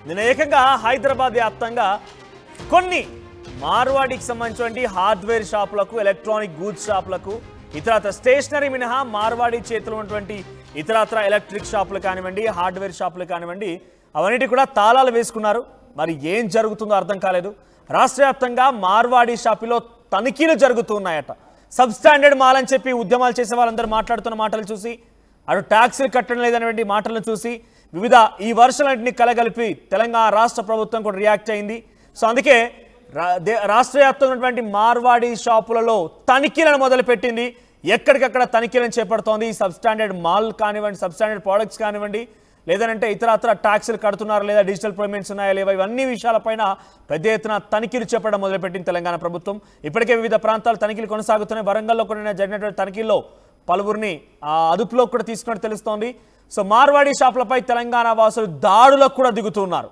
నిన్న ఏకంగా హైదరాబాద్ వ్యాప్తంగా కొన్ని మార్వాడికి సంబంధించినటువంటి హార్డ్వేర్ షాపులకు, ఎలక్ట్రానిక్ గూడ్స్ షాపులకు, ఇతరత్ర స్టేషనరీ మినహా మార్వాడి చేతిలో ఉన్నటువంటి ఇతరత్ర ఎలక్ట్రిక్ షాపులు కానివ్వండి, హార్డ్వేర్ షాపులు కానివ్వండి, అవన్నిటి కూడా తాళాలు వేసుకున్నారు. మరి ఏం జరుగుతుందో అర్థం కాలేదు. రాష్ట్ర వ్యాప్తంగా మార్వాడి షాపులో తనిఖీలు జరుగుతున్నాయట. సబ్ స్టాండర్డ్ మాల్ అని చెప్పి ఉద్యమాలు చేసే వాళ్ళందరూ మాట్లాడుతున్న మాటలు చూసి, అటు ట్యాక్సీలు కట్టడం లేదనేటువంటి మాటలను చూసి వివిధ ఈ వర్షాలన్నింటినీ కలగలిపి తెలంగాణ రాష్ట్ర ప్రభుత్వం కూడా రియాక్ట్ అయింది. సో అందుకే రాష్ట్ర వ్యాప్తంగా ఉన్నటువంటి మార్వాడి షాపులలో తనిఖీలను మొదలుపెట్టింది. ఎక్కడికక్కడ తనిఖీలను చేపడుతోంది. సబ్ స్టాండర్డ్ మాల్ కానివ్వండి, సబ్ స్టాండర్డ్ ప్రోడక్ట్స్ కానివ్వండి, లేదంటే ఇతరత్ర ట్యాక్సులు కడుతున్నారు లేదా, డిజిటల్ పేమెంట్స్ ఉన్నాయా లేవా, ఇవన్నీ విషయాలపైన పెద్ద ఎత్తున తనిఖీలు చేపట్టడం మొదలుపెట్టింది తెలంగాణ ప్రభుత్వం. ఇప్పటికే వివిధ ప్రాంతాలు తనిఖీలు కొనసాగుతున్నాయి. వరంగల్లో కూడా జరిగినటువంటి తనిఖీల్లో పలువురిని అదుపులో కూడా తీసుకున్నట్టు తెలుస్తోంది. సో మార్వాడి షాపులపై తెలంగాణ వాసులు దాడులకు కూడా దిగుతున్నారు.